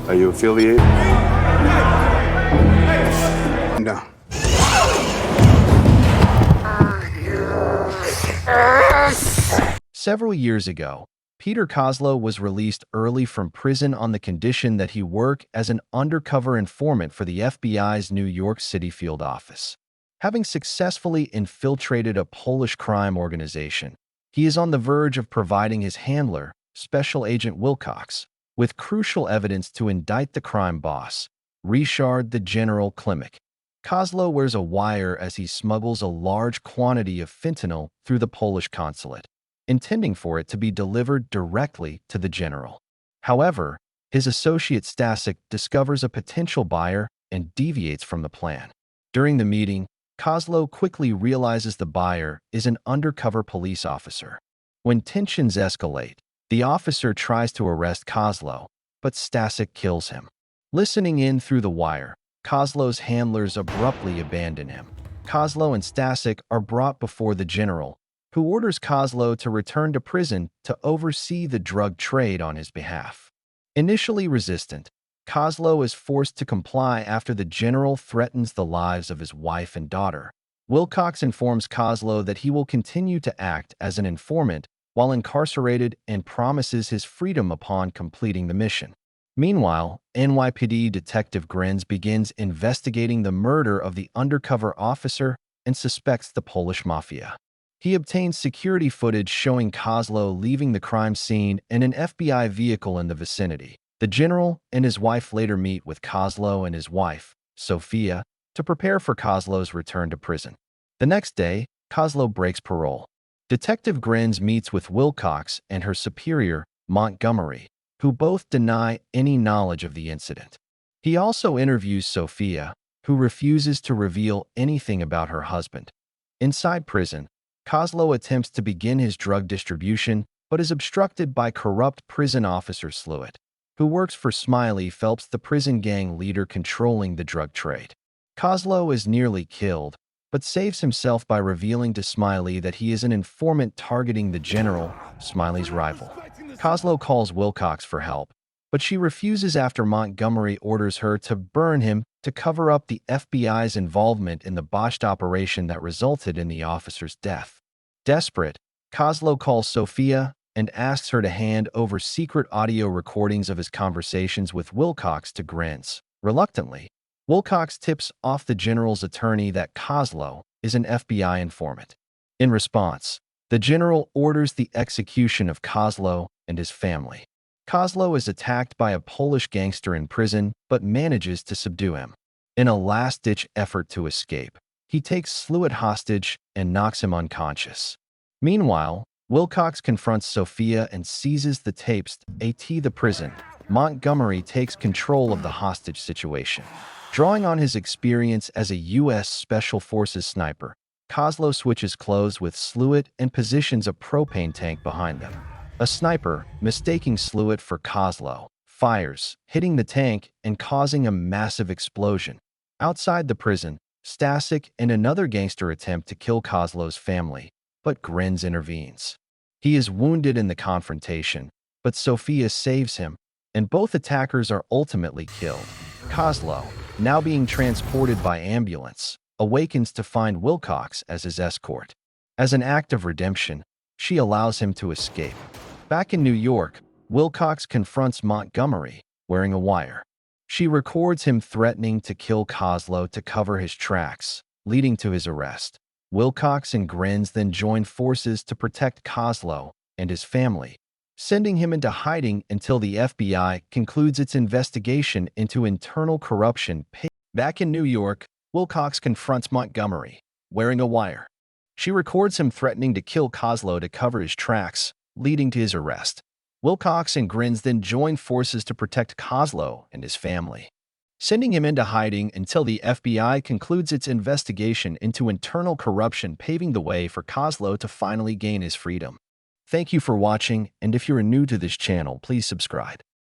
Are you affiliated? No. Several years ago, Peter Kozlow was released early from prison on the condition that he work as an undercover informant for the FBI's New York City field office. Having successfully infiltrated a Polish crime organization, he is on the verge of providing his handler, Special Agent Wilcox, with crucial evidence to indict the crime boss, Ryszard the General Klimek. Kozlow wears a wire as he smuggles a large quantity of fentanyl through the Polish consulate, intending for it to be delivered directly to the general. However, his associate Stasek discovers a potential buyer and deviates from the plan. During the meeting, Kozlow quickly realizes the buyer is an undercover police officer. When tensions escalate, the officer tries to arrest Kozlow, but Stasek kills him. Listening in through the wire, Kozlow's handlers abruptly abandon him. Kozlow and Stasek are brought before the general, who orders Kozlow to return to prison to oversee the drug trade on his behalf. Initially resistant, Kozlow is forced to comply after the general threatens the lives of his wife and daughter. Wilcox informs Kozlow that he will continue to act as an informant while incarcerated and promises his freedom upon completing the mission. Meanwhile, NYPD Detective Grenz begins investigating the murder of the undercover officer and suspects the Polish mafia. He obtains security footage showing Kozlow leaving the crime scene in an FBI vehicle in the vicinity. The general and his wife later meet with Kozlow and his wife, Sophia, to prepare for Kozlow's return to prison. The next day, Kozlow breaks parole. Detective Grenz meets with Wilcox and her superior, Montgomery, who both deny any knowledge of the incident. He also interviews Sophia, who refuses to reveal anything about her husband. Inside prison, Kozlow attempts to begin his drug distribution, but is obstructed by corrupt prison officer Sluitt, who works for Smiley Phelps, the prison gang leader controlling the drug trade. Kozlow is nearly killed, but saves himself by revealing to Smiley that he is an informant targeting the general, Smiley's rival. Kozlow calls Wilcox for help, but she refuses after Montgomery orders her to burn him to cover up the FBI's involvement in the botched operation that resulted in the officer's death. Desperate, Kozlow calls Sophia and asks her to hand over secret audio recordings of his conversations with Wilcox to Grenz. Reluctantly, Wilcox tips off the general's attorney that Kozlow is an FBI informant. In response, the general orders the execution of Kozlow and his family. Kozlow is attacked by a Polish gangster in prison, but manages to subdue him. In a last-ditch effort to escape, he takes Sluitt hostage and knocks him unconscious. Meanwhile, Wilcox confronts Sophia and seizes the tapes. At the prison, Montgomery takes control of the hostage situation. Drawing on his experience as a U.S. Special Forces sniper, Kozlow switches clothes with Sluitt and positions a propane tank behind them. A sniper, mistaking Sluitt for Kozlow, fires, hitting the tank and causing a massive explosion. Outside the prison, Stasek and another gangster attempt to kill Kozlow's family, but Grenz intervenes. He is wounded in the confrontation, but Sophia saves him, and both attackers are ultimately killed. Kozlow, now being transported by ambulance, awakens to find Wilcox as his escort. As an act of redemption, she allows him to escape. Back in New York, Wilcox confronts Montgomery, wearing a wire. She records him threatening to kill Kozlow to cover his tracks, leading to his arrest. Wilcox and Grenz then join forces to protect Kozlow and his family, sending him into hiding until the FBI concludes its investigation into internal corruption. Back in New York, Wilcox confronts Montgomery, wearing a wire. She records him threatening to kill Kozlow to cover his tracks, leading to his arrest. Wilcox and Grenz then join forces to protect Kozlow and his family, sending him into hiding until the FBI concludes its investigation into internal corruption, paving the way for Kozlow to finally gain his freedom. Thank you for watching, and if you're new to this channel, please subscribe.